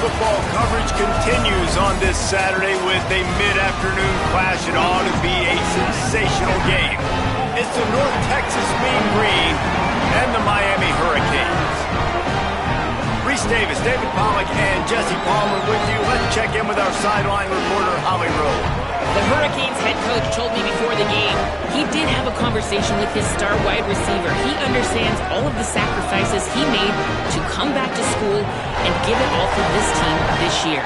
football coverage continues on this Saturday with a mid-afternoon clash. It ought to be a sensational game. It's the North Texas Mean Green and the Miami Hurricanes. Reese Davis, David Pollack, and Jesse Palmer with you. Let's check in with our sideline reporter, Holly Rowe. The Hurricanes head coach told me before the game he did have a conversation with his star wide receiver. He understands all of the sacrifices he made to come back to school and give it all for this team this year.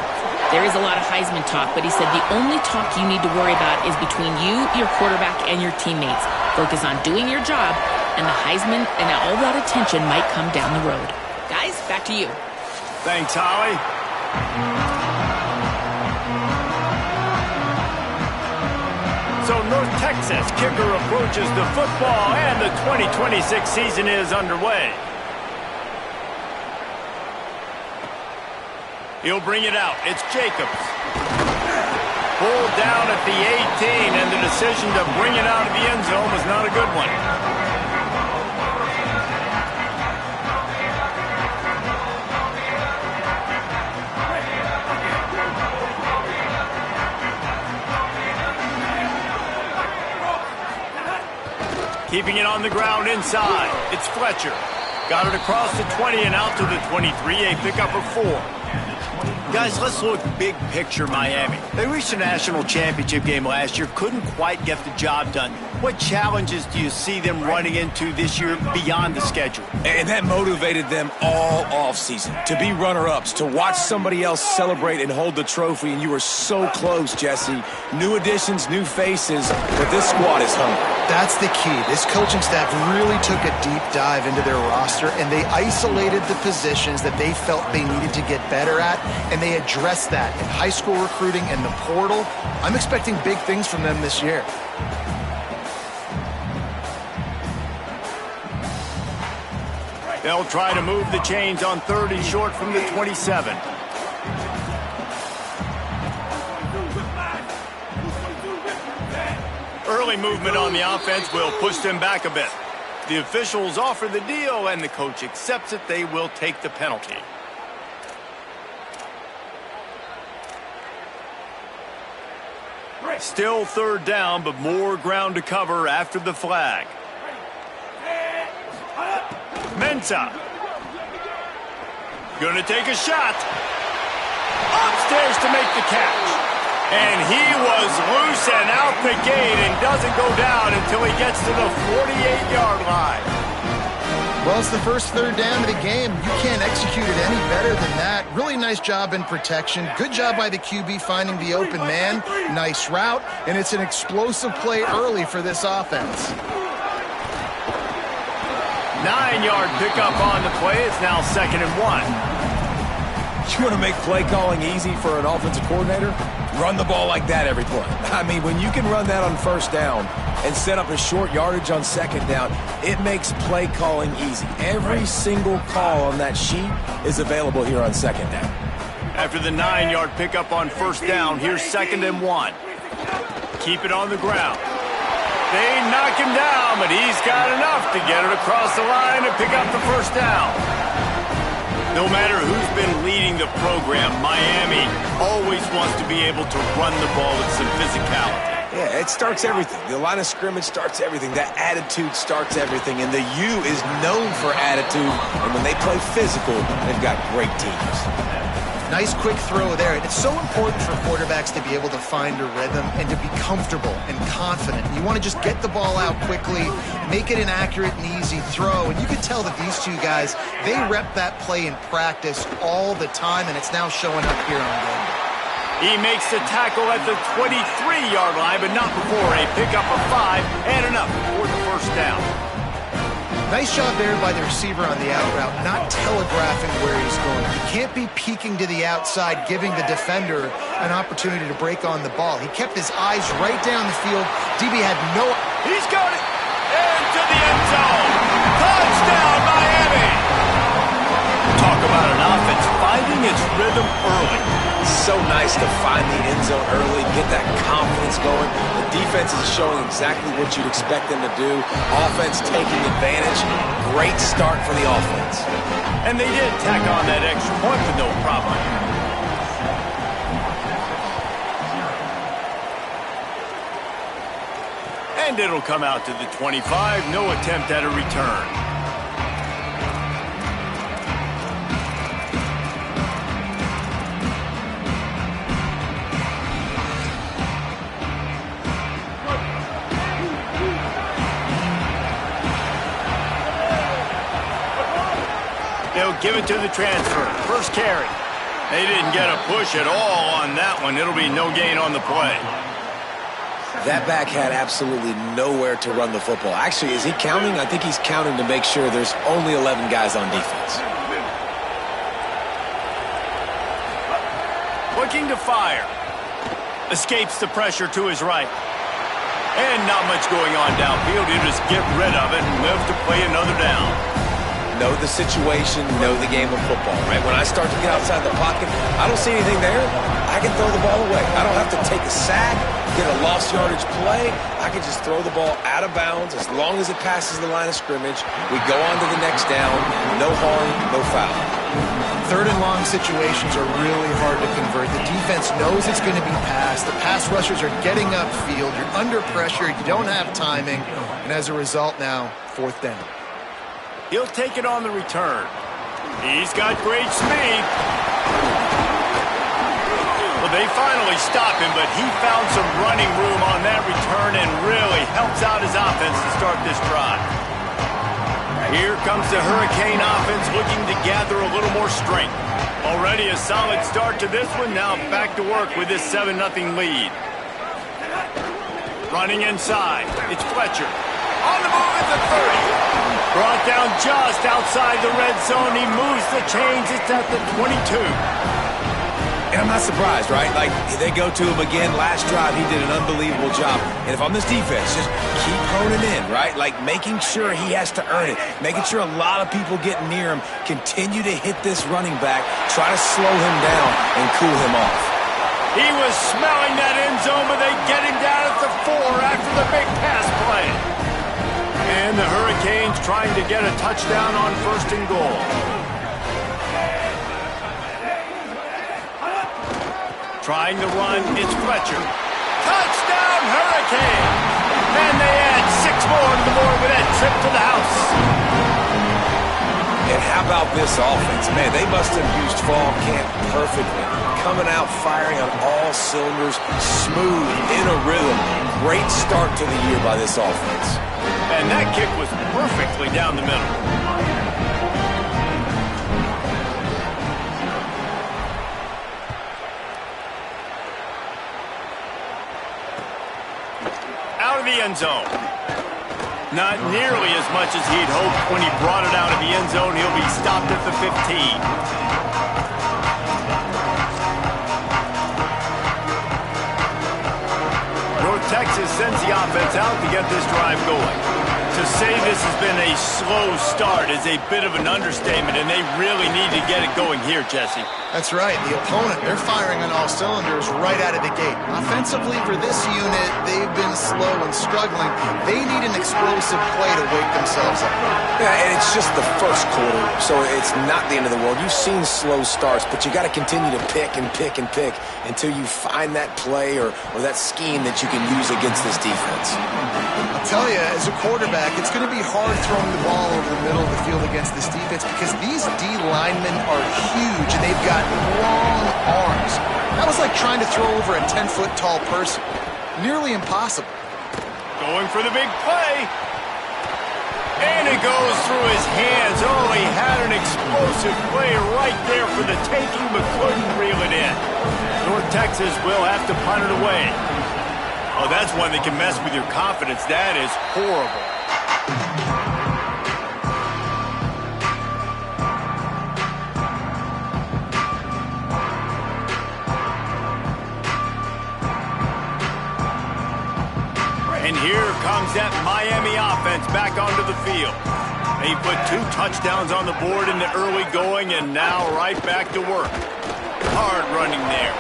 There is a lot of Heisman talk, but he said the only talk you need to worry about is between you, your quarterback, and your teammates. Focus on doing your job, and the Heisman and all that attention might come down the road. Guys, back to you. Thanks, Holly. So North Texas kicker approaches the football, and the 2026 season is underway. He'll bring it out. It's Jacobs. Pulled down at the 18, and the decision to bring it out of the end zone was not a good one. Keeping it on the ground inside. It's Fletcher. Got it across the 20 and out to the 23. A pickup of 4. Guys, let's look big picture Miami. They reached a national championship game last year. Couldn't quite get the job done. What challenges do you see them running into this year beyond the schedule? And that motivated them all offseason. To be runner-ups, to watch somebody else celebrate and hold the trophy, and you were so close, Jesse. New additions, new faces, but this squad is hungry. That's the key. This coaching staff really took a deep dive into their roster, and they isolated the positions that they felt they needed to get better at, and they addressed that in high school recruiting and the portal. I'm expecting big things from them this year. They'll try to move the chains on 30 short from the 27. Early movement on the offense will push them back a bit. The officials offer the deal, and the coach accepts it. They will take the penalty. Still third down, but more ground to cover after the flag. Mensah. Gonna take a shot. Upstairs to make the catch. And he was loose and out the gate and doesn't go down until he gets to the 48-yard line. Well, it's the first third down of the game. You can't execute it any better than that. Really nice job in protection. Good job by the QB finding the open man. Nice route, and it's an explosive play early for this offense. 9-yard pickup on the play. It's now 2nd and 1. You want to make play calling easy for an offensive coordinator? Run the ball like that every play. I mean, when you can run that on first down and set up a short yardage on second down, it makes play calling easy. Every single call on that sheet is available here on second down. After the 9-yard pickup on first down, here's 2nd and 1. Keep it on the ground. They knock him down, but he's got enough to get it across the line and pick up the first down. No matter who's been leading the program, Miami always wants to be able to run the ball with some physicality. Yeah, it starts everything. The line of scrimmage starts everything. That attitude starts everything. And the U is known for attitude. And when they play physical, they've got great teams. Nice quick throw there. It's so important for quarterbacks to be able to find a rhythm and to be comfortable and confident. You want to just get the ball out quickly, make it an accurate and easy throw. And you can tell that these two guys, they rep that play in practice all the time, and it's now showing up here on game. He makes the tackle at the 23-yard line, but not before a pickup of 5 and enough for the first down. Nice job there by the receiver on the out route, not telegraphing where he's going. You can't be peeking to the outside, giving the defender an opportunity to break on the ball. He kept his eyes right down the field. DB had no... He's got it into the end zone. Touchdown, Miami. Talk about an offense finding its rhythm early. So nice to find the end zone early, get that confidence going. The defense is showing exactly what you'd expect them to do. Offense taking advantage. Great start for the offense. And they did tack on that extra point with no problem. And it'll come out to the 25. No attempt at a return. They'll give it to the transfer. First carry. They didn't get a push at all on that one. It'll be no gain on the play. That back had absolutely nowhere to run the football. Actually, is he counting? I think he's counting to make sure there's only 11 guys on defense. Looking to fire. Escapes the pressure to his right. And not much going on downfield. He'll just get rid of it and live to play another down. Know the situation, know the game of football, right? When I start to get outside the pocket, I don't see anything there, I can throw the ball away. I don't have to take a sack, get a lost yardage play. I can just throw the ball out of bounds as long as it passes the line of scrimmage. We go on to the next down, no harm, no foul. Third and long situations are really hard to convert. The defense knows it's going to be passed. The pass rushers are getting upfield. You're under pressure. You don't have timing. And as a result now, fourth down. He'll take it on the return. He's got great speed. Well, they finally stop him, but he found some running room on that return and really helps out his offense to start this drive. Here comes the Hurricane offense looking to gather a little more strength. Already a solid start to this one. Now back to work with this 7-0 lead. Running inside. It's Fletcher. On the move at the 30. Brought down just outside the red zone. He moves the chains. It's at the 22. And I'm not surprised, right? Like, they go to him again. Last drive, he did an unbelievable job. And if I'm this defense, just keep honing in, right? Like, making sure he has to earn it. Making sure a lot of people get near him. Continue to hit this running back. Try to slow him down and cool him off. He was smelling that end zone, but they get him down at the 4 after the big pass play. And the Hurricanes trying to get a touchdown on first and goal. Trying to run, it's Fletcher. Touchdown, Hurricane! And they add 6 more to the board with that trip to the house. And how about this offense? Man, they must have used fall camp perfectly. Coming out firing on all cylinders, smooth, in a rhythm. Great start to the year by this offense. And that kick was perfectly down the middle. Out of the end zone. Not nearly as much as he'd hoped when he brought it out of the end zone. He'll be stopped at the 15. Texas sends the offense out to get this drive going. To say this has been a slow start is a bit of an understatement, and they really need to get it going here, Jesse. That's right. The opponent, they're firing on all cylinders right out of the gate. Offensively, for this unit, they've been slow and struggling. They need an explosive play to wake themselves up. Yeah, and it's just the first quarter, so it's not the end of the world. You've seen slow starts, but you got to continue to pick and pick and pick until you find that play or that scheme that you can use against this defense. I'll tell you, as a quarterback, it's going to be hard throwing the ball over the middle of the field against this defense because these D linemen are huge and they've got long arms. That was like trying to throw over a 10-foot tall person. Nearly impossible. Going for the big play. And it goes through his hands. Oh, he had an explosive play right there for the taking, but couldn't reel it in. North Texas will have to punt it away. Oh, that's one that can mess with your confidence. That is horrible. And here comes that Miami offense back onto the field. They put 2 touchdowns on the board in the early going, and now right back to work. Hard running there.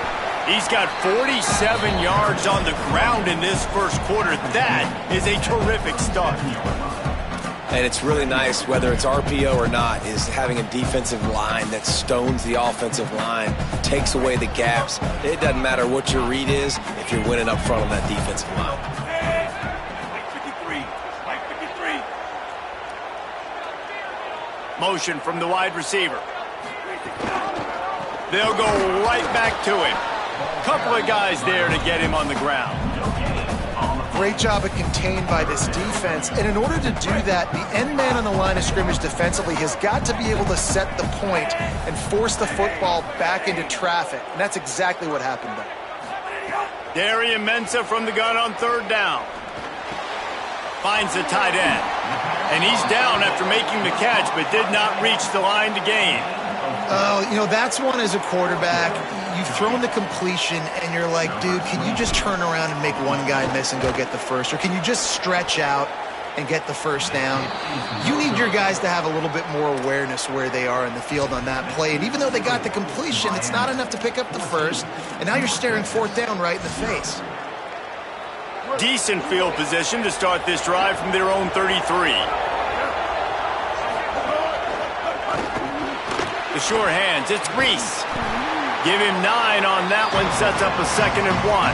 He's got 47 yards on the ground in this first quarter. That is a terrific start. And it's really nice, whether it's RPO or not, is having a defensive line that stones the offensive line, takes away the gaps. It doesn't matter what your read is if you're winning up front on that defensive line. Motion from the wide receiver. They'll go right back to him. Couple of guys there to get him on the ground. Great job of contained by this defense. And in order to do that, the end man on the line of scrimmage defensively has got to be able to set the point and force the football back into traffic. And that's exactly what happened there. Darian Mensah from the gun on third down. Finds the tight end. And he's down after making the catch, but did not reach the line to gain. Oh, you know, that's one as a quarterback. You've thrown the completion, and you're like, dude, can you just turn around and make one guy miss and go get the first? Or can you just stretch out and get the first down? You need your guys to have a little bit more awareness where they are in the field on that play. And even though they got the completion, it's not enough to pick up the first. And now you're staring fourth down right in the face. Decent field position to start this drive from their own 33. The sure hands, it's Reese. Give him 9 on that one, sets up a 2nd and 1.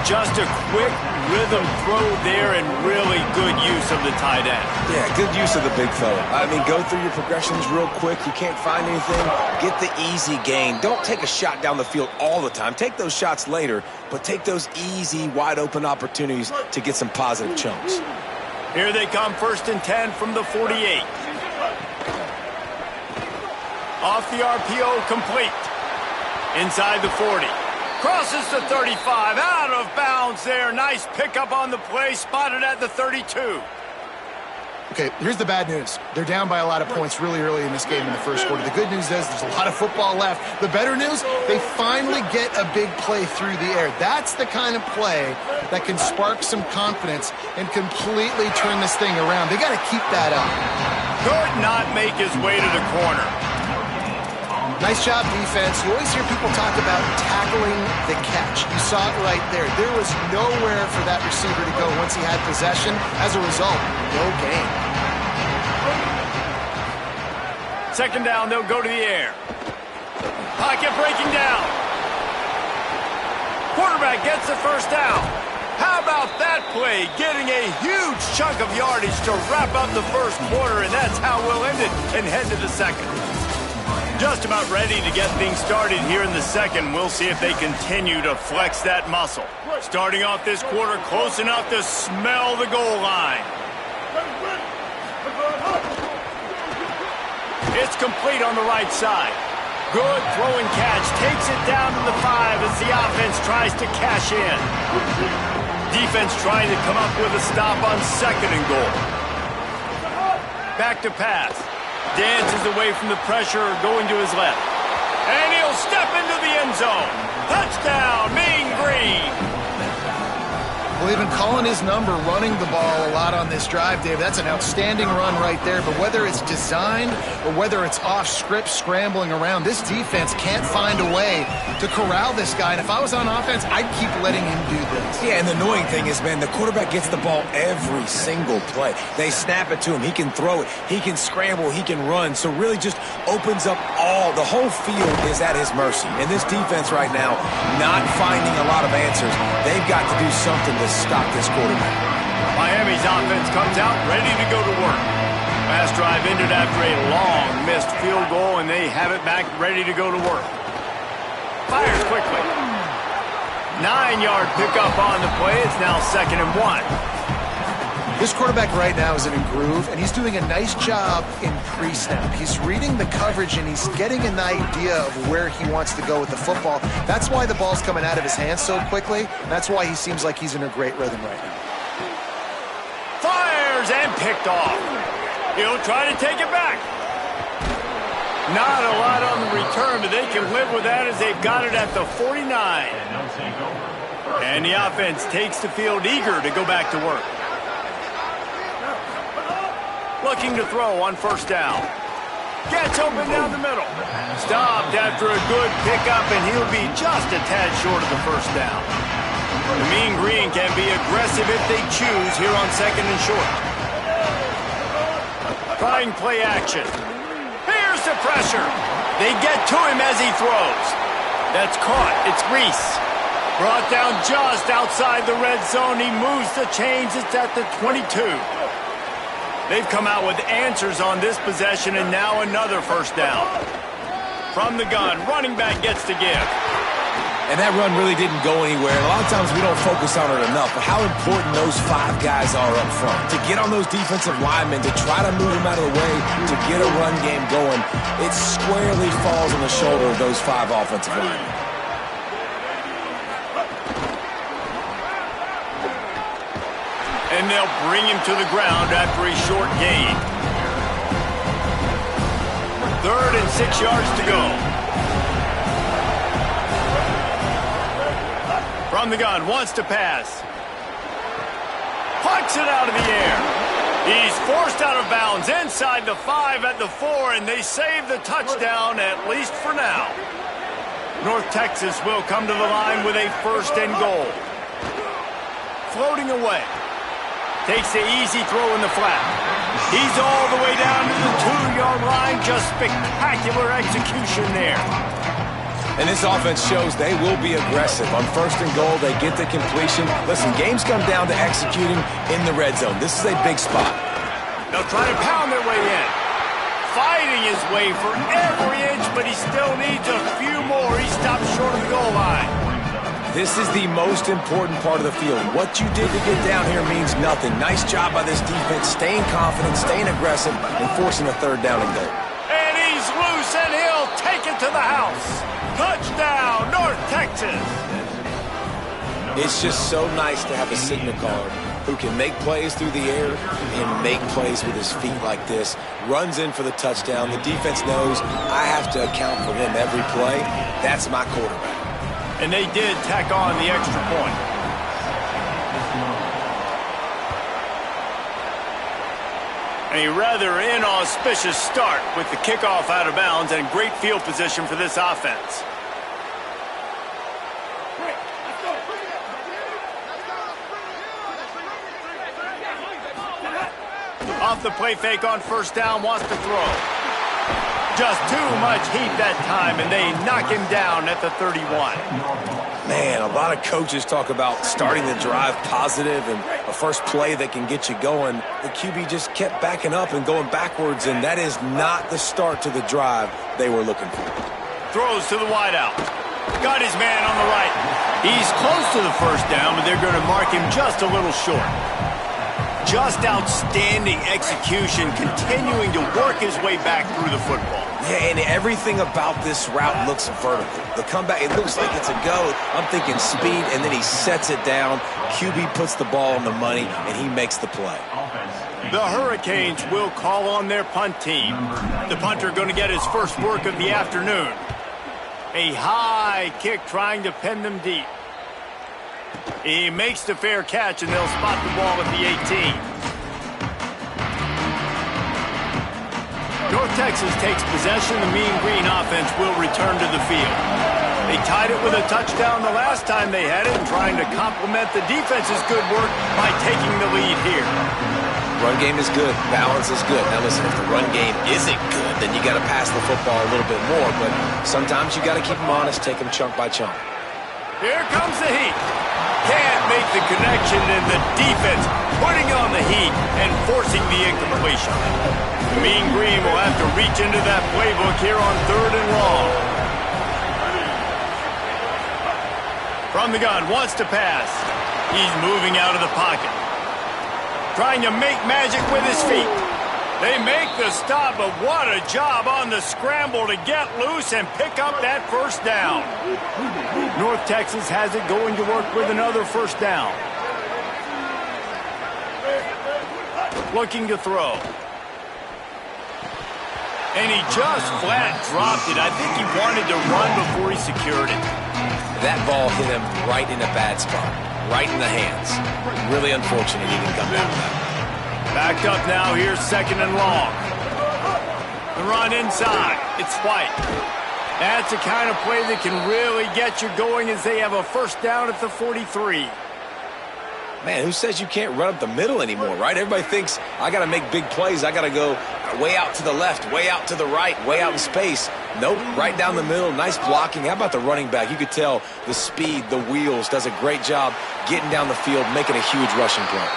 Just a quick rhythm throw there and really good use of the tight end. Yeah, good use of the big fella. I mean, go through your progressions real quick. You can't find anything. Get the easy gain. Don't take a shot down the field all the time. Take those shots later, but take those easy, wide-open opportunities to get some positive chunks. Here they come, 1st and 10 from the 48. Off the RPO, complete. Inside the 40. Crosses the 35. Out of bounds there. Nice pickup on the play. Spotted at the 32. Okay, here's the bad news. They're down by a lot of points really early in this game in the first quarter. The good news is there's a lot of football left. The better news, they finally get a big play through the air. That's the kind of play that can spark some confidence and completely turn this thing around. They got to keep that up. Could not make his way to the corner. Nice job, defense. You always hear people talk about tackling the catch. You saw it right there. There was nowhere for that receiver to go once he had possession. As a result, no gain. 2nd down, they'll go to the air. Pocket breaking down. Quarterback gets the 1st down. How about that play? Getting a huge chunk of yardage to wrap up the first quarter, and that's how we'll end it and head to the 2nd. Just about ready to get things started here in the 2nd. We'll see if they continue to flex that muscle. Starting off this quarter close enough to smell the goal line. It's complete on the right side. Good throw and catch. Takes it down to the 5 as the offense tries to cash in. Defense trying to come up with a stop on 2nd and goal. Back to pass. Dances away from the pressure, going to his left. And he'll step into the end zone. Touchdown, Mean Green. Well, they've been calling his number, running the ball a lot on this drive, Dave. That's an outstanding run right there. But whether it's designed or whether it's off script scrambling around, this defense can't find a way to corral this guy. And if I was on offense, I'd keep letting him do this. Yeah, and the annoying thing is, man, the quarterback gets the ball every single play. They snap it to him. He can throw it. He can scramble. He can run. So really just opens up the whole field is at his mercy. And this defense right now, not finding a lot of answers. They've got to do something to stop this quarterback. Miami's offense comes out ready to go to work. Last drive ended after a long missed field goal, and they have it back ready to go to work. Fires quickly. 9-yard pickup on the play. It's now 2nd and 1. This quarterback right now is in a groove, and he's doing a nice job in pre-snap. He's reading the coverage, and he's getting an idea of where he wants to go with the football. That's why the ball's coming out of his hands so quickly. That's why he seems like he's in a great rhythm right now. Fires and picked off. He'll try to take it back. Not a lot on the return, but they can live with that as they've got it at the 49. And the offense takes the field eager to go back to work. Looking to throw on 1st down. Gets open down the middle. Stopped after a good pickup, and he'll be just a tad short of the 1st down. The Mean Green can be aggressive if they choose here on 2nd and short. Trying play action. Here's the pressure. They get to him as he throws. That's caught. It's Reese. Brought down just outside the red zone. He moves the chains. It's at the 22. They've come out with answers on this possession, and now another first down. From the gun, running back gets to give. And that run really didn't go anywhere. And a lot of times we don't focus on it enough, but how important those 5 guys are up front. To get on those defensive linemen, to try to move them out of the way, to get a run game going, it squarely falls on the shoulder of those 5 offensive linemen. And they'll bring him to the ground after a short gain. 3rd and 6 yards to go. From the gun, wants to pass. Pucks it out of the air. He's forced out of bounds inside the 5 at the 4, and they save the touchdown, at least for now. North Texas will come to the line with a 1st and goal. Floating away. Takes the easy throw in the flat. He's all the way down to the 2-yard line. Just spectacular execution there. And this offense shows they will be aggressive. On 1st and goal, they get the completion. Listen, games come down to executing in the red zone. This is a big spot. They'll try to pound their way in. Fighting his way for every inch, but he still needs a few more. He stops short of the goal line. This is the most important part of the field. What you did to get down here means nothing. Nice job by this defense, staying confident, staying aggressive, and forcing a 3rd down and goal. And he's loose, and he'll take it to the house. Touchdown, North Texas. It's just so nice to have a signal caller who can make plays through the air and make plays with his feet like this. Runs in for the touchdown. The defense knows I have to account for him every play. That's my quarterback. And they did tack on the extra point. A rather inauspicious start with the kickoff out of bounds and great field position for this offense. Off the play fake on 1st down, wants to throw. Just too much heat that time, and they knock him down at the 31. Man, a lot of coaches talk about starting the drive positive and a first play that can get you going. The QB just kept backing up and going backwards, and that is not the start to the drive they were looking for. Throws to the wideout. Got his man on the right. He's close to the 1st down, but they're going to mark him just a little short. Just outstanding execution, continuing to work his way back through the football. Yeah, and everything about this route looks vertical. The comeback, it looks like it's a go. I'm thinking speed, and then he sets it down. QB puts the ball on the money, and he makes the play. The Hurricanes will call on their punt team. The punter going to get his first work of the afternoon. A high kick trying to pin them deep. He makes the fair catch, and they'll spot the ball at the 18. North Texas takes possession. The Mean Green offense will return to the field. They tied it with a touchdown the last time they had it, and trying to complement the defense's good work by taking the lead here. Run game is good. Balance is good. Now listen, if the run game isn't good, then you got to pass the football a little bit more, but sometimes you got to keep them honest, take them chunk by chunk. Here comes the heat. Can't make the connection, and the defense putting on the heat and forcing the incompletion. The Mean Green will have to reach into that playbook here on 3rd and long. From the gun, wants to pass. He's moving out of the pocket. Trying to make magic with his feet. They make the stop, but what a job on the scramble to get loose and pick up that 1st down. North Texas has it going to work with another 1st down. Looking to throw. And he just flat dropped it. I think he wanted to run before he secured it. That ball hit him right in a bad spot, right in the hands. Really unfortunate he didn't come down with that. Backed up now, here's 2nd and long. The run inside, it's White. That's the kind of play that can really get you going as they have a 1st down at the 43. Man, who says you can't run up the middle anymore, right? Everybody thinks, I got to make big plays. I got to go way out to the left, way out to the right, way out in space. Nope, right down the middle. Nice blocking. How about the running back? You could tell the speed, the wheels, does a great job getting down the field, making a huge rushing play.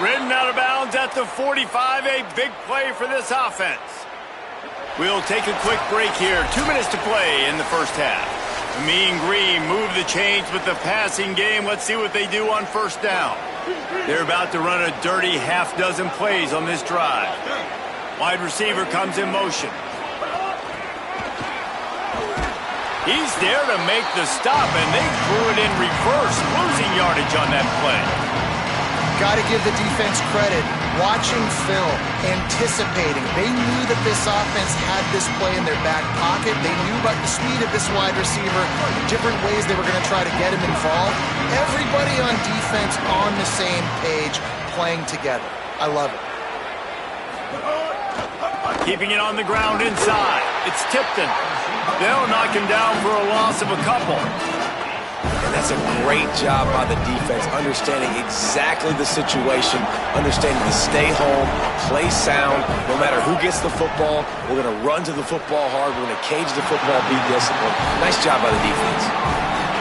Ridden out of bounds at the 45, a big play for this offense. We'll take a quick break here. 2 minutes to play in the first half. Mean Green move the chains with the passing game. Let's see what they do on first down. They're about to run a dirty half-dozen plays on this drive. Wide receiver comes in motion. He's there to make the stop, and they threw it in reverse, losing yardage on that play. Got to give the defense credit. Watching film, anticipating. They knew that this offense had this play in their back pocket. They knew about the speed of this wide receiver, different ways they were going to try to get him involved. Everybody on defense on the same page, playing together. I love it. Keeping it on the ground inside. It's Tipton. They'll knock him down for a loss of a couple. And that's a great job by the defense, understanding exactly the situation, understanding to stay home, play sound. No matter who gets the football, we're going to run to the football hard. We're going to cage the football, be disciplined. Nice job by the defense.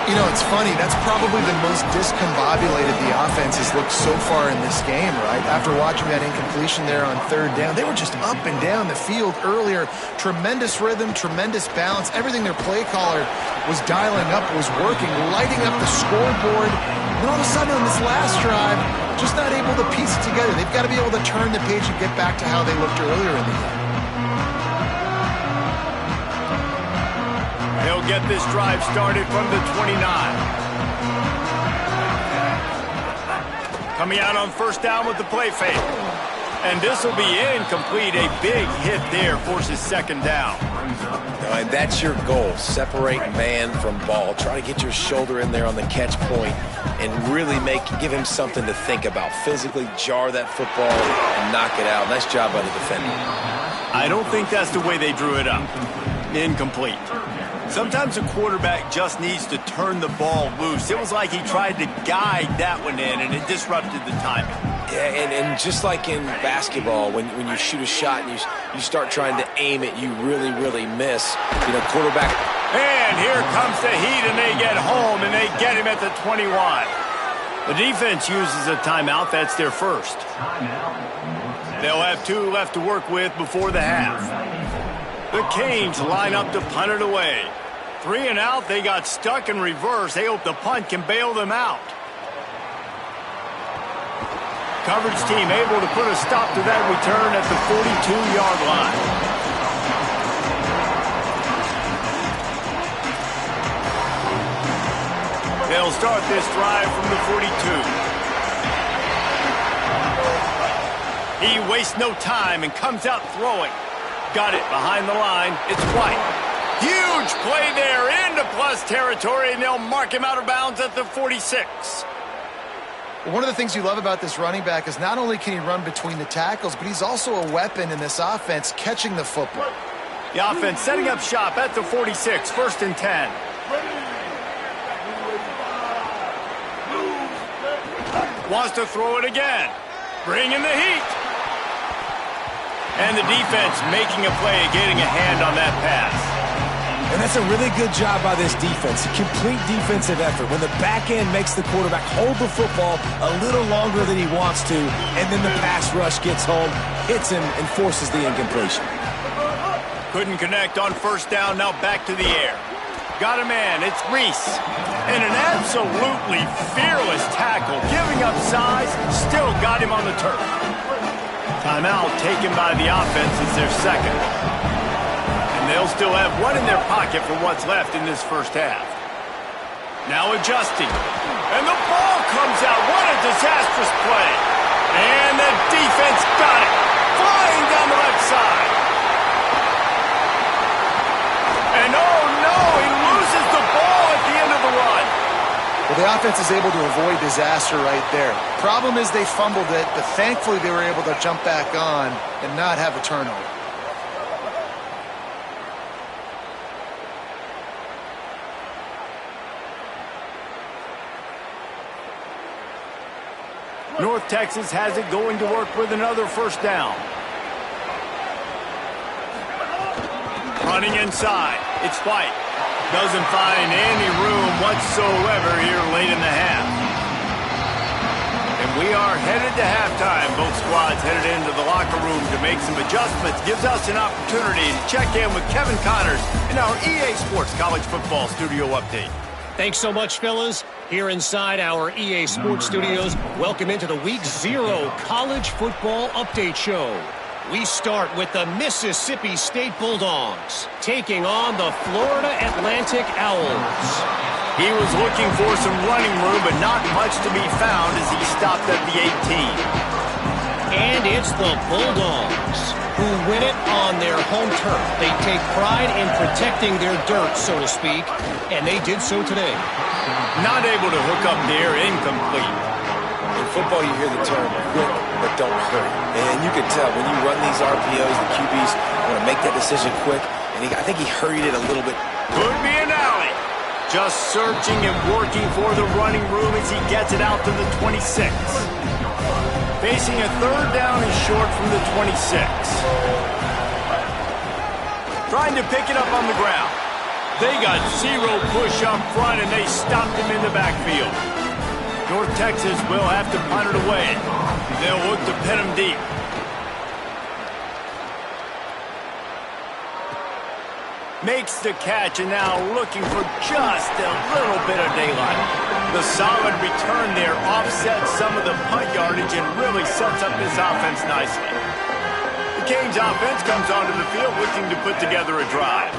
You know, it's funny. That's probably the most discombobulated the offense has looked so far in this game, right? After watching that incompletion there on third down, they were just up and down the field earlier. Tremendous rhythm, tremendous balance. Everything their play caller was dialing up was working, lighting up the scoreboard. And all of a sudden on this last drive, just not able to piece it together. They've got to be able to turn the page and get back to how they looked earlier in the game. They'll get this drive started from the 29. Coming out on first down with the play fake. And this will be incomplete. A big hit there forces second down. And that's your goal. Separate man from ball. Try to get your shoulder in there on the catch point and really give him something to think about. Physically jar that football and knock it out. Nice job by the defender. I don't think that's the way they drew it up. Incomplete. Sometimes a quarterback just needs to turn the ball loose. It was like he tried to guide that one in, and it disrupted the timing. Yeah, and just like in basketball, when you shoot a shot and you start trying to aim it, you really, really miss. You know, quarterback. And here comes the heat, and they get home, and they get him at the 21. The defense uses a timeout. That's their first. They'll have 2 left to work with before the half. The Canes line up to punt it away. 3 and out, they got stuck in reverse. They hope the punt can bail them out. Coverage team able to put a stop to that return at the 42-yard line. They'll start this drive from the 42. He wastes no time and comes out throwing. Got it behind the line. It's White. Huge play there into plus territory, and they'll mark him out of bounds at the 46. One of the things you love about this running back is not only can he run between the tackles, but he's also a weapon in this offense catching the football. The offense setting up shop at the 46, 1st and 10. Wants to throw it again. Bringing the heat. And the defense making a play, getting a hand on that pass. And that's a really good job by this defense. A complete defensive effort. When the back end makes the quarterback hold the football a little longer than he wants to, and then the pass rush gets home, hits him, and forces the incompletion. Couldn't connect on first down, now back to the air. Got a man, it's Reese. And an absolutely fearless tackle, giving up size, still got him on the turf. Timeout taken by the offense is their second. And they'll still have 1 in their pocket for what's left in this first half. Now adjusting. And the ball comes out. What a disastrous play. And the defense got it. Flying down the left side. And oh no, he loses the ball at the end of the run. Well, the offense is able to avoid disaster right there. Problem is they fumbled it, but thankfully they were able to jump back on and not have a turnover. North Texas has it going to work with another first down. Running inside. It's White. Doesn't find any room whatsoever here late in the half. And We are headed to halftime. Both squads headed into the locker room to make some adjustments. Gives us an opportunity to check in with Kevin Connors in our EA Sports College Football Studio Update. Thanks so much, fellas. Here inside our EA Sports Studios, welcome into the Week 0 College Football Update Show. We start with the Mississippi State Bulldogs taking on the Florida Atlantic Owls. He was looking for some running room, but not much to be found as he stopped at the 18. And it's the Bulldogs who win it on their home turf. They take pride in protecting their dirt, so to speak, and they did so today. Not able to hook up there, incomplete. In football, you hear the term quick, but don't hurry. And you can tell when you run these RPOs, the QBs want to make that decision quick, and I think he hurried it a little bit. Could be an alley. Just searching and working for the running room as he gets it out to the 26. Facing a third down and short from the 26. Trying to pick it up on the ground. They got zero push up front and they stopped him in the backfield. North Texas will have to punt it away. They'll look to pin him deep. Makes the catch and now looking for just a little bit of daylight. The solid return there offsets some of the punt yardage and really sets up this offense nicely. The Canes offense comes onto the field looking to put together a drive.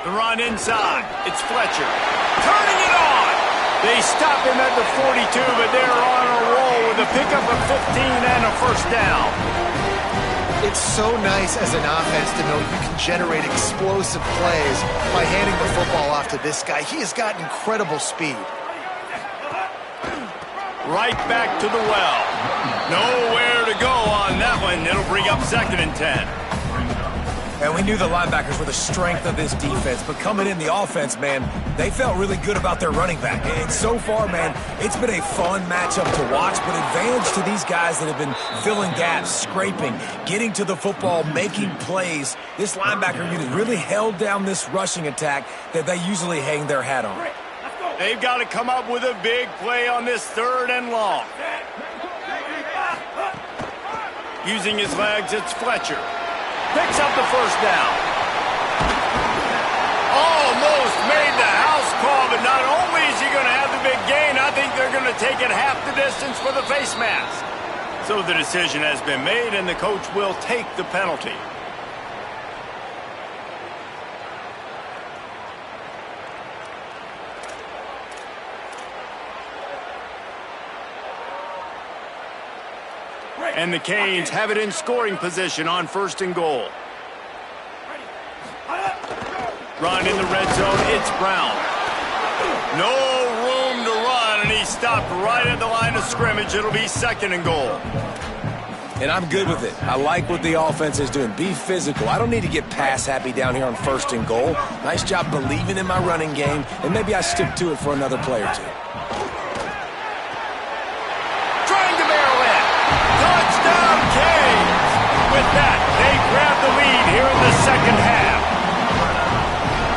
The run inside. It's Fletcher. Turning it on! They stop him at the 42, but they're on a roll with a pickup of 15 and a first down. It's so nice as an offense to know you can generate explosive plays by handing the football off to this guy. He has got incredible speed. Right back to the well. Nowhere to go on that one. It'll bring up 2nd and 10. And we knew the linebackers were the strength of this defense, but coming in the offense, man, they felt really good about their running back. And so far, man, it's been a fun matchup to watch, but advantage to these guys that have been filling gaps, scraping, getting to the football, making plays. This linebacker unit really held down this rushing attack that they usually hang their hat on. They've got to come up with a big play on this 3rd and long. Using his legs, it's Fletcher. Picks up the first down. Almost made the house call, but not only is he going to have the big gain, I think they're going to take it half the distance for the face mask. So the decision has been made, and the coach will take the penalty. And the Canes have it in scoring position on 1st and goal. Run in the red zone, it's Brown. No room to run, and he stopped right at the line of scrimmage. It'll be 2nd and goal. And I'm good with it. I like what the offense is doing. Be physical. I don't need to get pass happy down here on 1st and goal. Nice job believing in my running game, and maybe I stick to it for another play or two. Touchdown, Canes! With that, they grab the lead here in the 2nd half.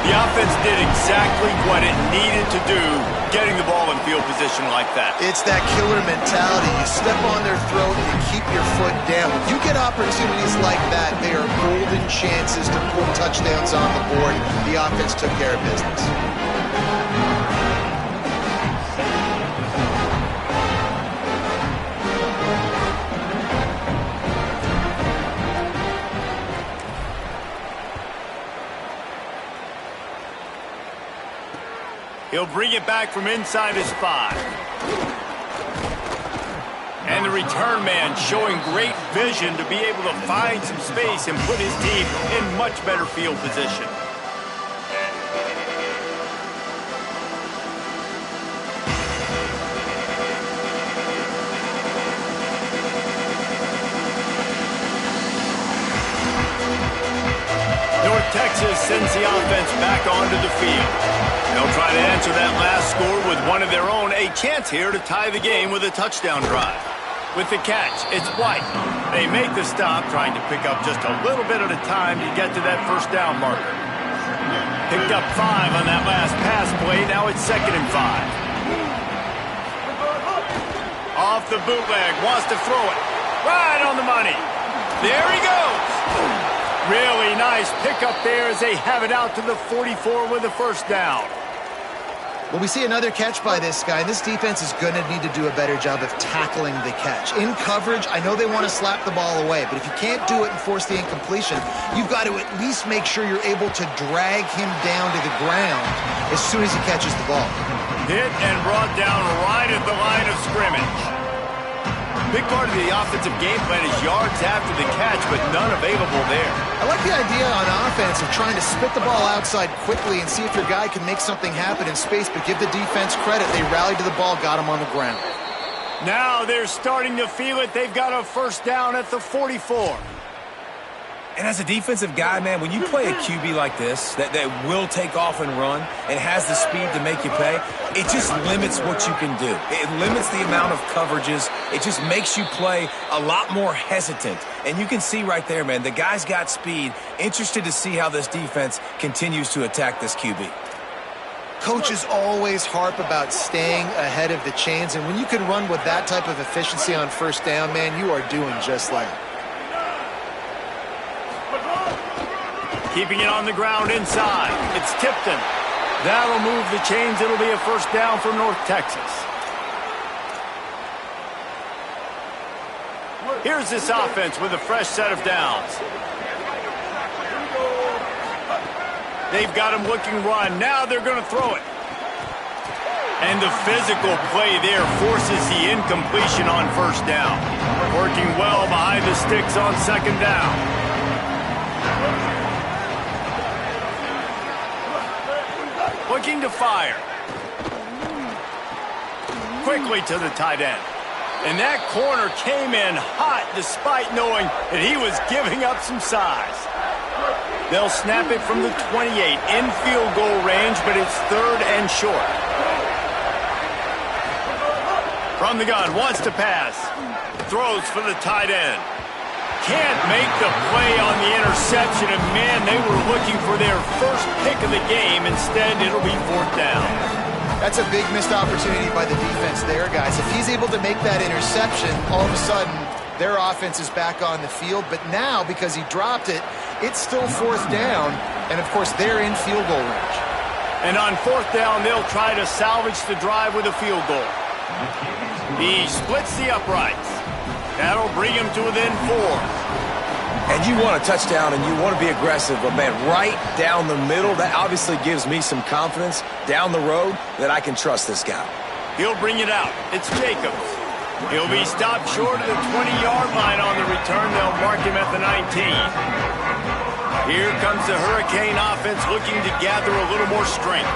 The offense did exactly what it needed to do, getting the ball in field position like that. It's that killer mentality. You step on their throat, you keep your foot down. When you get opportunities like that, they are golden chances to put touchdowns on the board. The offense took care of business. He'll bring it back from inside his 5. And the return man showing great vision to be able to find some space and put his team in much better field position. North Texas sends the offense back onto the field. They'll try to answer that last score with one of their own. A chance here to tie the game with a touchdown drive. With the catch, it's White. They make the stop, trying to pick up just a little bit at a time to get to that first down marker. Picked up 5 on that last pass play. Now it's 2nd and 5. off the bootleg. Wants to throw it. Right on the money. There he goes. Really nice pickup there as they have it out to the 44 with a first down. Well, we see another catch by this guy. This defense is going to need to do a better job of tackling the catch. In coverage, I know they want to slap the ball away, but if you can't do it and force the incompletion, you've got to at least make sure you're able to drag him down to the ground as soon as he catches the ball. Hit and brought down right at the line of scrimmage. Big part of the offensive game plan is yards after the catch, but none available there. I like the idea on offense of trying to spit the ball outside quickly and see if your guy can make something happen in space, but give the defense credit. They rallied to the ball, got him on the ground. Now they're starting to feel it. They've got a first down at the 44. And as a defensive guy, man, when you play a QB like this that will take off and run and has the speed to make you pay, it just limits what you can do. It limits the amount of coverages. It just makes you play a lot more hesitant. And you can see right there, man, the guy's got speed. Interested to see how this defense continues to attack this QB. Coaches always harp about staying ahead of the chains, and when you can run with that type of efficiency on first down, man, you are doing just that. Keeping it on the ground inside. It's Tipton. That'll move the chains. It'll be a first down for North Texas. Here's this offense with a fresh set of downs. They've got him looking run. Now they're going to throw it. And the physical play there forces the incompletion on first down. Working well behind the sticks on second down. Looking to fire. Quickly to the tight end. And that corner came in hot despite knowing that he was giving up some size. They'll snap it from the 28 in field goal range, but it's third and short. From the gun, wants to pass. Throws for the tight end. Can't make the play on the interception, and man, they were looking for their first pick of the game. Instead, it'll be fourth down. That's a big missed opportunity by the defense there, guys. If he's able to make that interception, all of a sudden, their offense is back on the field. But now, because he dropped it, it's still fourth down, and of course, they're in field goal range. And on fourth down, they'll try to salvage the drive with a field goal. He splits the uprights. That'll bring him to within 4. And you want a touchdown and you want to be aggressive, but man, right down the middle, that obviously gives me some confidence down the road that I can trust this guy. He'll bring it out. It's Jacobs. He'll be stopped short of the 20-yard line on the return. They'll mark him at the 19. Here comes the Hurricane offense looking to gather a little more strength.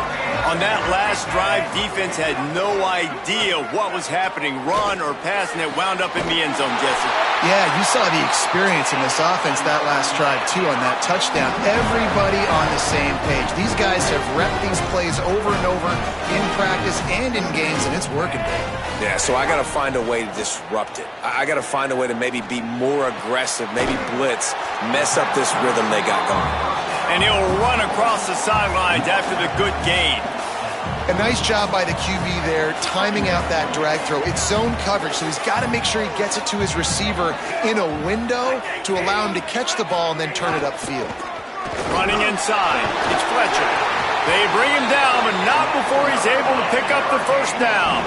On that last drive, defense had no idea what was happening, run or pass, and it wound up in the end zone, Jesse. Yeah, you saw the experience in this offense that last drive, too, on that touchdown. Everybody on the same page. These guys have repped these plays over and over in practice and in games, and it's working, baby. Yeah, so I got to find a way to disrupt it. I got to find a way to maybe be more aggressive, maybe blitz, mess up this rhythm they got going. And he'll run across the sidelines after the good gain. A nice job by the QB there, timing out that drag throw. It's zone coverage, so he's got to make sure he gets it to his receiver in a window to allow him to catch the ball and then turn it upfield. Running inside, it's Fletcher. They bring him down, but not before he's able to pick up the first down.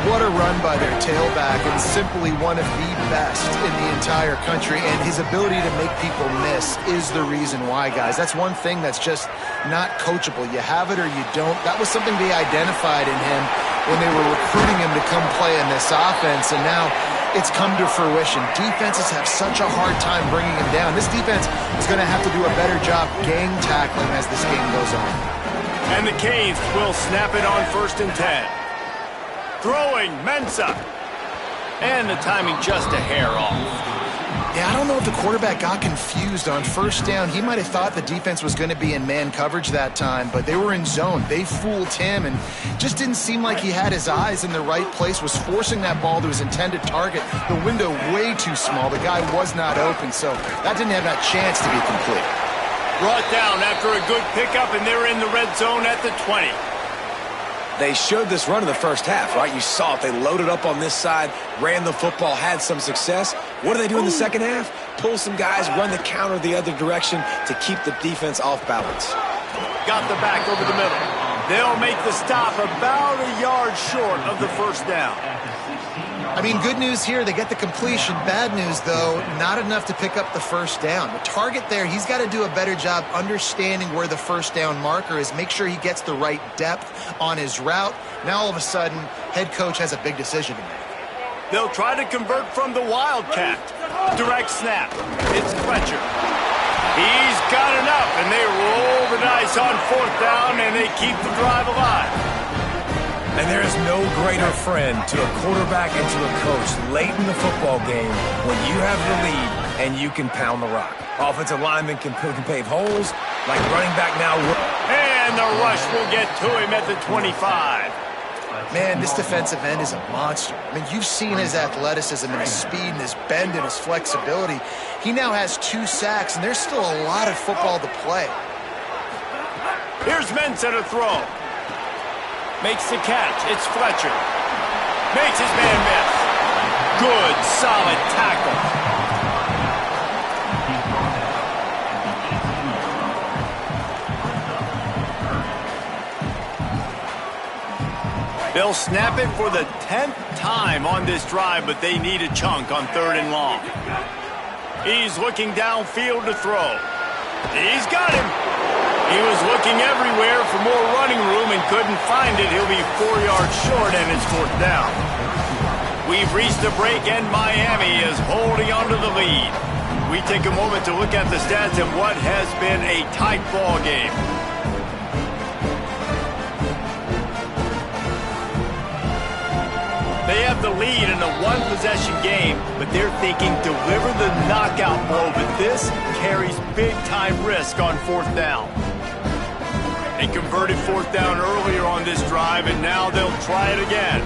What a run by their tailback, and simply one of the best in the entire country, and his ability to make people miss is the reason why, guys. That's one thing that's just not coachable. You have it or you don't. That was something they identified in him when they were recruiting him to come play in this offense, and now it's come to fruition. Defenses have such a hard time bringing him down. This defense is going to have to do a better job gang tackling as this game goes on. And the Canes will snap it on 1st and 10. Throwing, Mensah. And the timing just a hair off. Yeah, I don't know if the quarterback got confused on first down. He might have thought the defense was going to be in man coverage that time, but they were in zone. They fooled him and just didn't seem like he had his eyes in the right place, was forcing that ball to his intended target. The window way too small. The guy was not open, so that didn't have that chance to be complete. Brought down after a good pickup, and they're in the red zone at the 20. They showed this run in the first half, right? You saw it. They loaded up on this side, ran the football, had some success. What do they do in the second half? Pull some guys, run the counter the other direction to keep the defense off balance. Got the back over the middle. They'll make the stop about a yard short of the first down. I mean, good news here, they get the completion. Bad news, though, not enough to pick up the first down. The target there, he's got to do a better job understanding where the first down marker is, make sure he gets the right depth on his route. Now, all of a sudden, head coach has a big decision to make. They'll try to convert from the Wildcat. Direct snap. It's Fletcher. He's got enough, and they roll the dice on fourth down, and they keep the drive alive. And there is no greater friend to a quarterback and to a coach late in the football game when you have the lead and you can pound the rock. Offensive linemen can pave holes like running back now. And the rush will get to him at the 25. Man, this defensive end is a monster. I mean, you've seen his athleticism and his speed and his bend and his flexibility. He now has 2 sacks, and there's still a lot of football to play. Here's Mensah to throw. Makes the catch. It's Fletcher. Makes his man miss. Good, solid tackle. They'll snap it for the 10th time on this drive, but they need a chunk on 3rd and long. He's looking downfield to throw. He's got him. He was looking everywhere for more running room and couldn't find it. He'll be 4 yards short, and it's 4th down. We've reached the break, and Miami is holding onto the lead. We take a moment to look at the stats of what has been a tight ball game. They have the lead in a one-possession game, but they're thinking deliver the knockout blow, but this carries big-time risk on 4th down. They converted 4th down earlier on this drive, and now they'll try it again.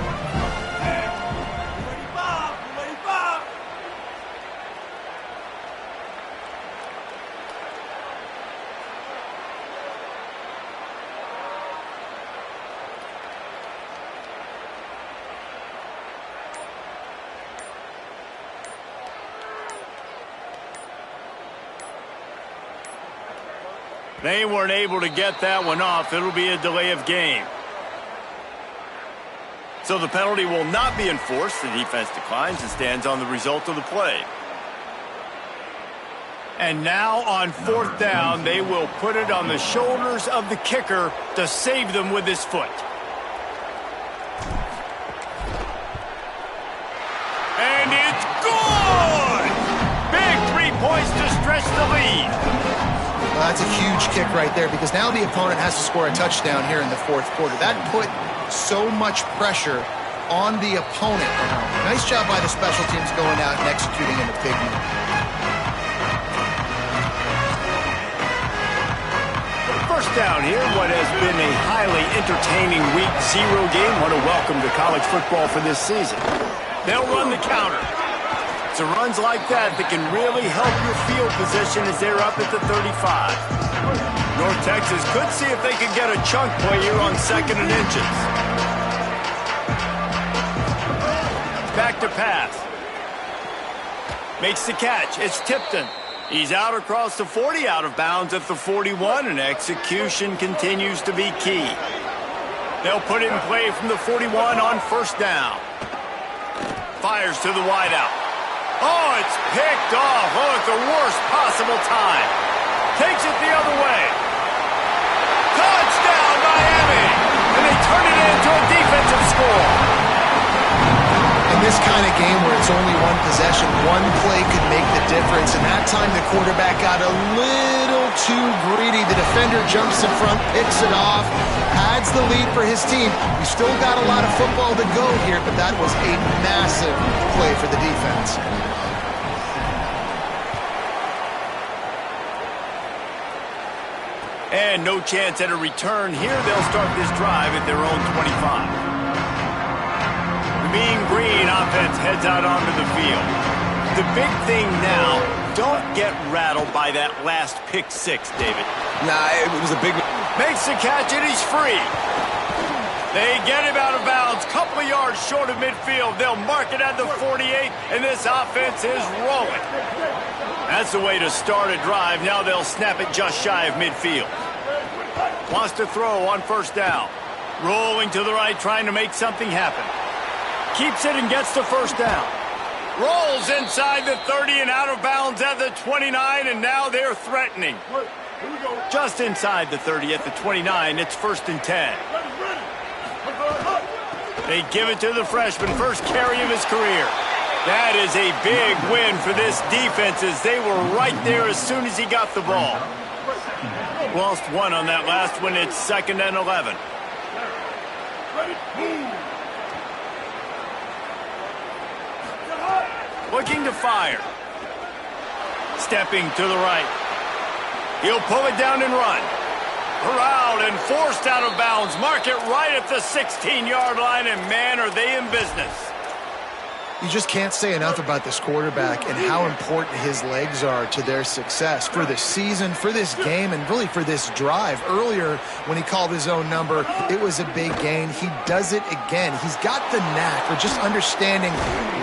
They weren't able to get that one off. It'll be a delay of game. So the penalty will not be enforced. The defense declines and stands on the result of the play. And now on 4th down, they will put it on the shoulders of the kicker to save them with his foot. And it's good! Big 3 points to stretch the lead. That's a huge kick right there because now the opponent has to score a touchdown here in the 4th quarter. That put so much pressure on the opponent. Nice job by the special teams going out and executing in the big one. First down here, what has been a highly entertaining Week 0 game. What a welcome to college football for this season. They'll run the counter. It's runs like that can really help your field position as they're up at the 35. North Texas could see if they could get a chunk play here on 2nd and inches. Back to pass. Makes the catch. It's Tipton. He's out across the 40, out of bounds at the 41, and execution continues to be key. They'll put it in play from the 41 on 1st down. Fires to the wideout. Oh, it's picked off. Oh, at the worst possible time. Takes it the other way. Touchdown, Miami! And they turn it into a defensive score. In this kind of game where it's only one possession, one play could make the difference. And that time the quarterback got a little too greedy. The defender jumps in front, picks it off, adds the lead for his team. We still got a lot of football to go here, but that was a massive play for the defense. And no chance at a return here. They'll start this drive at their own 25. The Mean Green offense heads out onto the field. The big thing now, don't get rattled by that last pick 6, David. Nah, it was a big... Makes the catch and he's free. They get him out of bounds, couple of yards short of midfield. They'll mark it at the 48, and this offense is rolling. That's the way to start a drive. Now they'll snap it just shy of midfield. Wants to throw on first down. Rolling to the right, trying to make something happen. Keeps it and gets the first down. Rolls inside the 30 and out of bounds at the 29, and now they're threatening. Just inside the 30 at the 29, it's 1st and 10. They give it to the freshman, first carry of his career. That is a big win for this defense as they were right there as soon as he got the ball. Lost one on that last one. It's 2nd and 11. Looking to fire. Stepping to the right. He'll pull it down and run. Corralled and forced out of bounds. Mark it right at the 16-yard line, and man, are they in business. You just can't say enough about this quarterback and how important his legs are to their success for this season, for this game, and really for this drive. Earlier, when he called his own number, it was a big gain. He does it again. He's got the knack for just understanding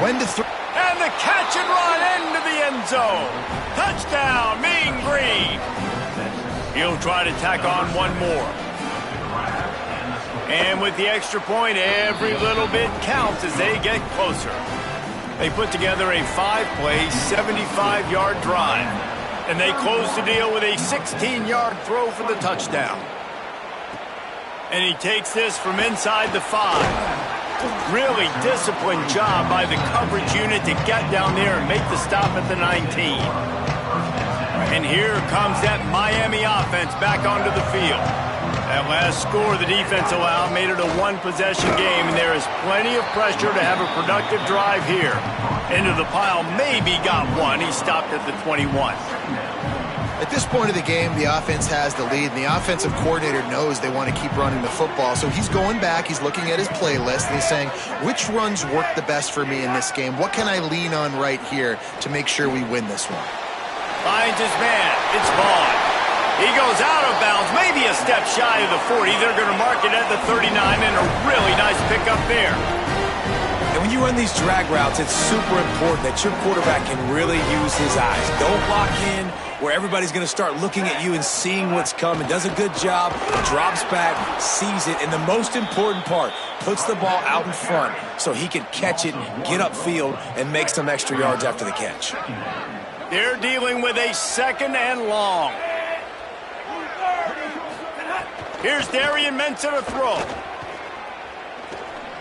when to throw. And the catch and run into the end zone. Touchdown, Mean Green. He'll try to tack on one more. And with the extra point, every little bit counts as they get closer. They put together a 5-play, 75-yard drive. And they close the deal with a 16-yard throw for the touchdown. And he takes this from inside the 5. Really disciplined job by the coverage unit to get down there and make the stop at the 19. And here comes that Miami offense back onto the field. That last score the defense allowed made it a one-possession game, and there is plenty of pressure to have a productive drive here. Into the pile, maybe got one. He stopped at the 21. At this point of the game, the offense has the lead, and the offensive coordinator knows they want to keep running the football. So he's going back, he's looking at his playlist, and he's saying, which runs work the best for me in this game? What can I lean on right here to make sure we win this one? Finds his man. It's Vaughn. He goes out of bounds, maybe a step shy of the 40. They're going to mark it at the 39, and a really nice pickup there. And when you run these drag routes, it's super important that your quarterback can really use his eyes. Don't lock in where everybody's going to start looking at you and seeing what's coming. Does a good job, drops back, sees it, and the most important part, puts the ball out in front so he can catch it, get upfield, and make some extra yards after the catch. They're dealing with a 2nd and long. Here's Darian Mensah to throw.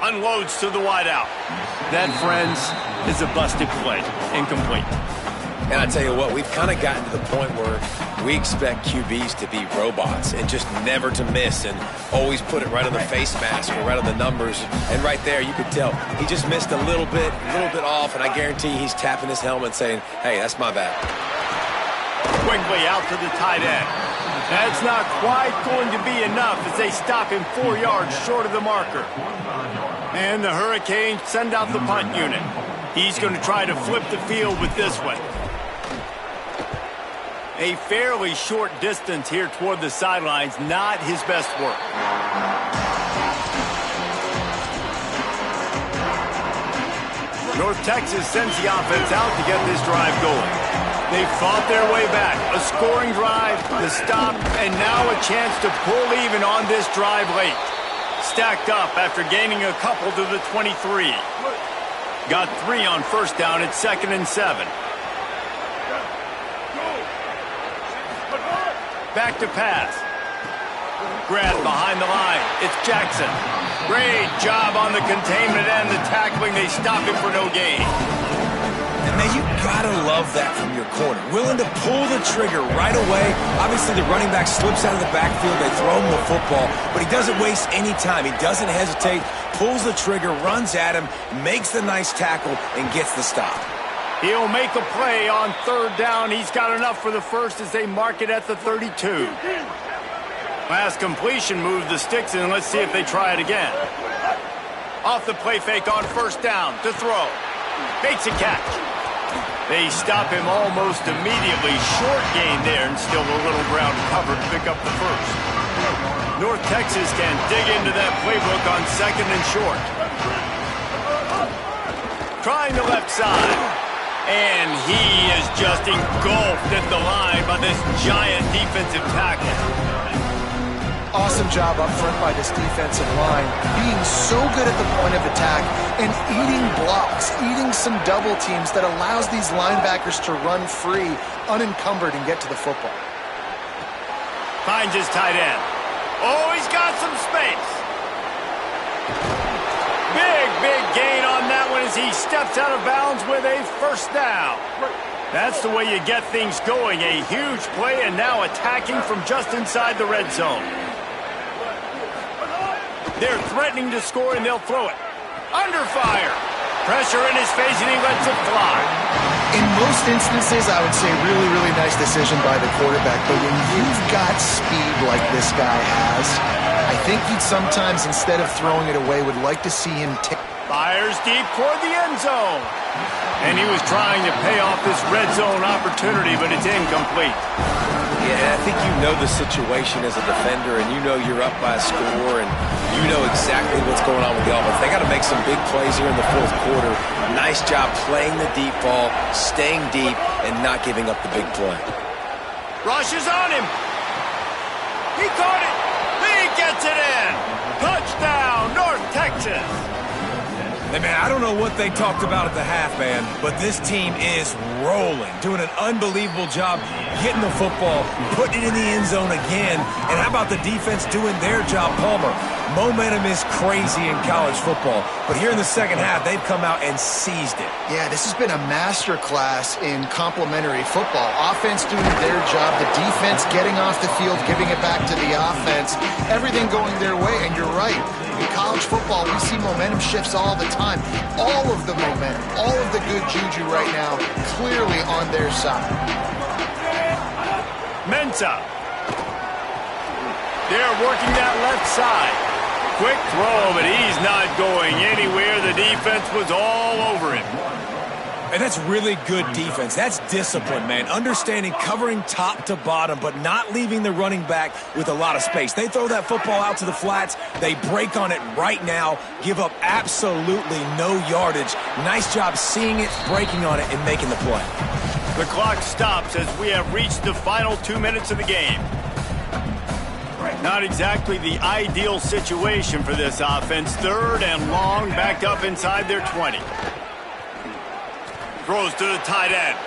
Unloads to the wideout. That, friends, is a busted play. Incomplete. And I tell you what, we've kind of gotten to the point where we expect QBs to be robots and just never to miss and always put it right on the face mask or right on the numbers. And right there, you could tell he just missed a little bit off, and I guarantee he's tapping his helmet saying, hey, that's my bad. Quickly out to the tight end. That's not quite going to be enough as they stop him 4 yards short of the marker. And the Hurricanes send out the punt unit. He's going to try to flip the field with this one. A fairly short distance here toward the sidelines, not his best work. North Texas sends the offense out to get this drive going. They fought their way back. A scoring drive, the stop, and now a chance to pull even on this drive late. Stacked up after gaining a couple to the 23. Got 3 on first down at 2nd and 7. Back to pass. Grab behind the line. It's Jackson. Great job on the containment and the tackling. They stop him for no gain. And man, you gotta love that from your corner. Willing to pull the trigger right away. Obviously, the running back slips out of the backfield. They throw him the football, but he doesn't waste any time. He doesn't hesitate, pulls the trigger, runs at him, makes the nice tackle, and gets the stop. He'll make a play on 3rd down. He's got enough for the first as they mark it at the 32. Last completion moved the sticks in. Let's see if they try it again. Off the play fake on 1st down to throw. Makes a catch. They stop him almost immediately. Short gain there and still a little ground cover to pick up the first. North Texas can dig into that playbook on 2nd and short. Trying the left side. And he is just engulfed at the line by this giant defensive tackle. Awesome job up front by this defensive line, being so good at the point of attack and eating blocks, eating some double teams that allows these linebackers to run free, unencumbered, and get to the football. Finds his tight end. Oh, he's got some space. Big gain on that one as he steps out of bounds with a first down. That's the way you get things going. A huge play and now attacking from just inside the red zone. They're threatening to score and they'll throw it. Under fire. Pressure in his face and he lets it fly. In most instances, I would say really nice decision by the quarterback. But when you've got speed like this guy has, I think you'd sometimes, instead of throwing it away, would like to see him take. Fires deep toward the end zone. And he was trying to pay off this red zone opportunity, but it's incomplete. Yeah, I think you know the situation as a defender, and you know you're up by a score, and you know exactly what's going on with the offense. They got to make some big plays here in the fourth quarter. Nice job playing the deep ball, staying deep, and not giving up the big play. Rush is on him. He caught it. He gets it in. Touchdown, North Texas. Hey, man, I don't know what they talked about at the half, man, but this team is rolling, doing an unbelievable job getting the football, putting it in the end zone again. And how about the defense doing their job, Palmer? Momentum is crazy in college football, but here in the second half, they've come out and seized it. Yeah, this has been a master class in complementary football. Offense doing their job, the defense getting off the field, giving it back to the offense, everything going their way, and you're right. In college football, we see momentum shifts all the time. All of the momentum, all of the good juju right now, clearly on their side. Mensah. They're working that left side. Quick throw, but he's not going anywhere. The defense was all over him. And that's really good defense. That's discipline, man. Understanding, covering top to bottom, but not leaving the running back with a lot of space. They throw that football out to the flats. They break on it right now, give up absolutely no yardage. Nice job seeing it, breaking on it, and making the play. The clock stops as we have reached the final 2 minutes of the game. Not exactly the ideal situation for this offense. 3rd and long, backed up inside their 20. Throws to the tight end.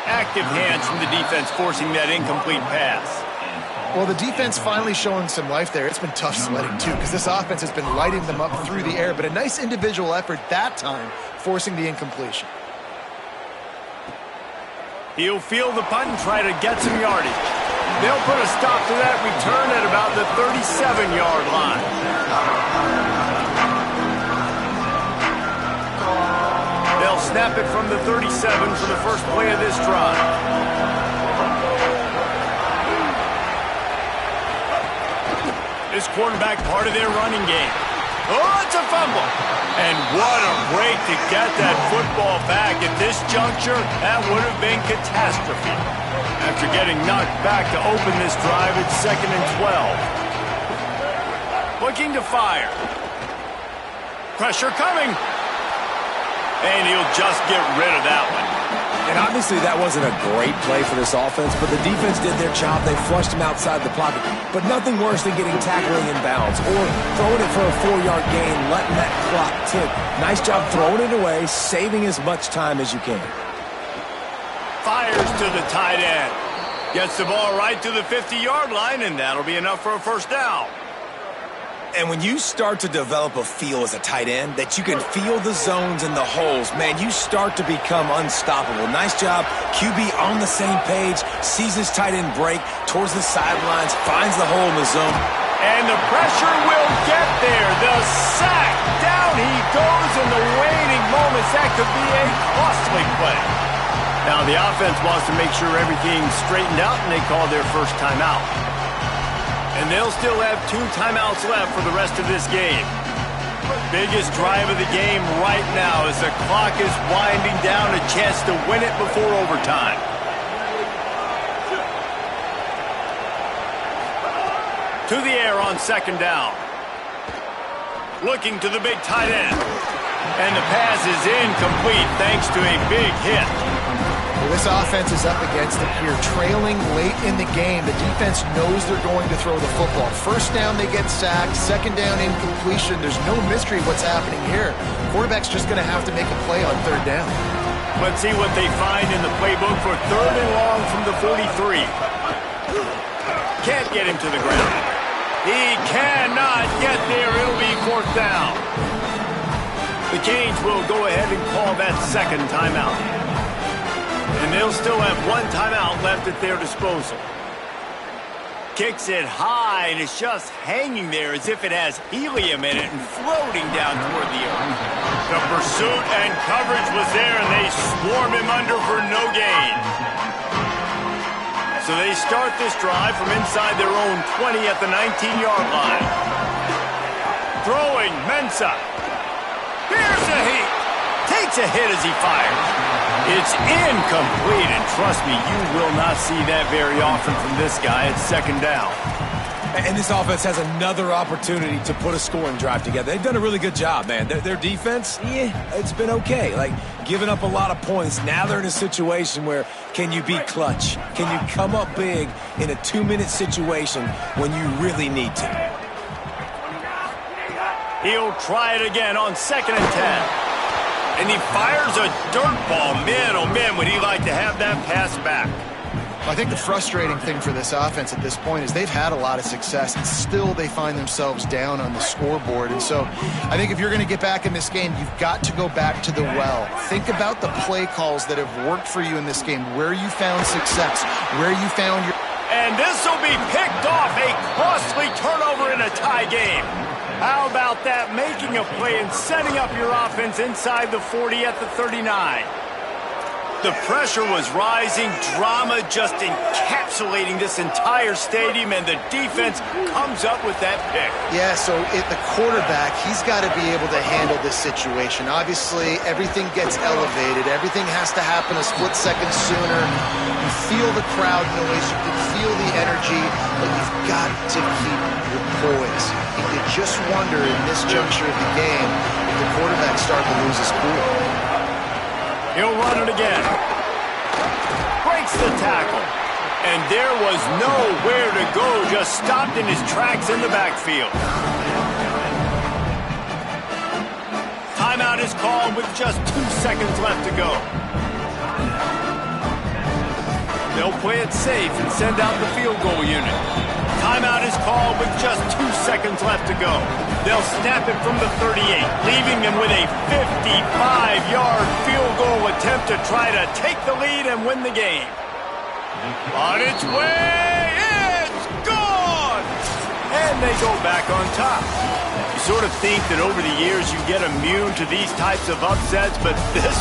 Active hands from the defense forcing that incomplete pass. Well, the defense finally showing some life there. It's been tough sledding, too, because this offense has been lighting them up through the air. But a nice individual effort that time, forcing the incompletion. He'll field the punt and try to get some yardage. They'll put a stop to that return at about the 37-yard line. They'll snap it from the 37 for the first play of this drive. This quarterback part of their running game. Oh, it's a fumble. And what a break to get that football back at this juncture. That would have been catastrophe. After getting knocked back to open this drive, it's 2nd and 12. Looking to fire. Pressure coming. And he'll just get rid of that one. And obviously that wasn't a great play for this offense, but the defense did their job. They flushed him outside the pocket. But nothing worse than getting tackling in bounds or throwing it for a 4-yard gain, letting that clock tick. Nice job throwing it away, saving as much time as you can. Fires to the tight end. Gets the ball right to the 50-yard line, and that'll be enough for a first down. And when you start to develop a feel as a tight end that you can feel the zones and the holes, man, you start to become unstoppable. Nice job. QB on the same page, sees his tight end break towards the sidelines, finds the hole in the zone. And the pressure will get there. The sack. Down he goes in the waning moments. That could be a costly play. Now the offense wants to make sure everything's straightened out, and they call their first timeout. And they'll still have 2 timeouts left for the rest of this game. Biggest drive of the game right now as the clock is winding down, a chance to win it before overtime. To the air on second down. Looking to the big tight end. And the pass is incomplete thanks to a big hit. Well, this offense is up against it here. Trailing late in the game, the defense knows they're going to throw the football. First down, they get sacked. Second down, incompletion. There's no mystery what's happening here. Quarterback's just going to have to make a play on third down. Let's see what they find in the playbook for third and long from the 43. Can't get him to the ground. He cannot get there. It'll be fourth down. The Canes will go ahead and call that second timeout. And they'll still have one timeout left at their disposal. Kicks it high, and it's just hanging there as if it has helium in it and floating down toward the earth. The pursuit and coverage was there, and they swarm him under for no gain. So they start this drive from inside their own 20 at the 19-yard line. Throwing, Mensah. Here's a hit. Takes a hit as he fires. It's incomplete, and trust me, you will not see that very often from this guy at second down. And this offense has another opportunity to put a scoring drive together. They've done a really good job, man. Their defense, it's been okay. Like, giving up a lot of points. Now they're in a situation where can you be clutch? Can you come up big in a 2-minute situation when you really need to? He'll try it again on second and 10. And he fires a dirt ball. Man, oh man, would he like to have that pass back. I think the frustrating thing for this offense at this point is they've had a lot of success, and still they find themselves down on the scoreboard. And so I think if you're going to get back in this game, you've got to go back to the well. Think about the play calls that have worked for you in this game, where you found success, where you found your... And this will be picked off. A costly turnover in a tie game. How about that? Making a play and setting up your offense inside the 40 at the 39. The pressure was rising, drama just encapsulating this entire stadium, and the defense comes up with that pick. Yeah, so the quarterback, he's got to be able to handle this situation. Obviously, everything gets elevated. Everything has to happen a split second sooner. You feel the crowd noise. You can feel the energy, but you've got to keep your poise. And you just wonder in this juncture of the game if the quarterback starts to lose his cool. He'll run it again. Breaks the tackle. And there was nowhere to go, just stopped in his tracks in the backfield. Timeout is called with just 2 seconds left to go. They'll play it safe and send out the field goal unit. Timeout is called with just 2 seconds left to go. They'll snap it from the 38, leaving them with a 55-yard field goal attempt to try to take the lead and win the game. On its way, it's gone! And they go back on top. You sort of think that over the years you get immune to these types of upsets, but this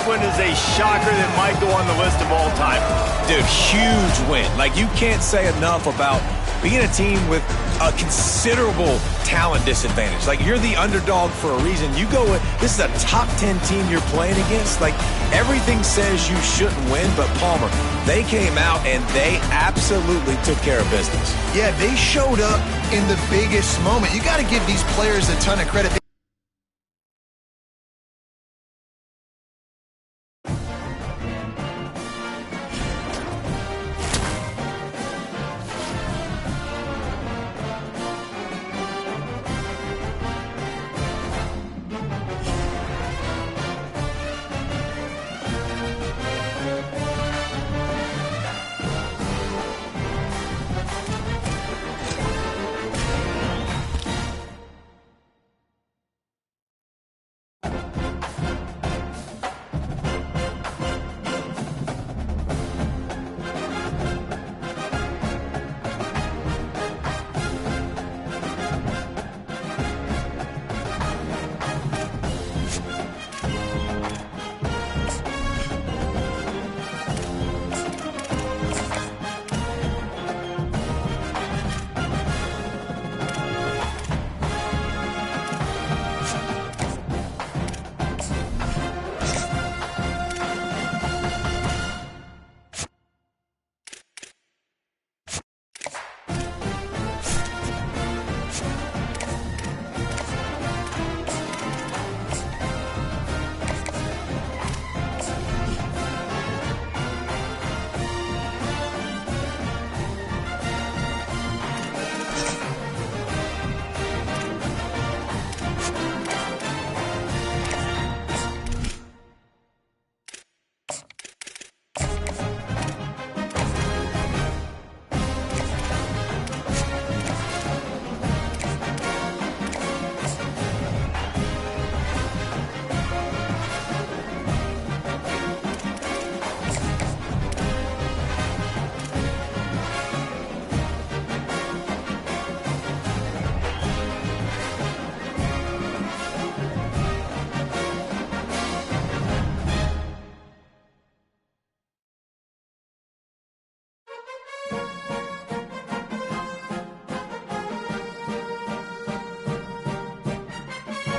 one is a shocker that might go on the list of all time. Dude, huge win. Like, you can't say enough about being a team with a considerable talent disadvantage. Like, you're the underdog for a reason. You go with, this is a top 10 team you're playing against. Like, everything says you shouldn't win, but Palmer, they came out and they absolutely took care of business. Yeah, they showed up in the biggest moment. You got to give these players a ton of credit.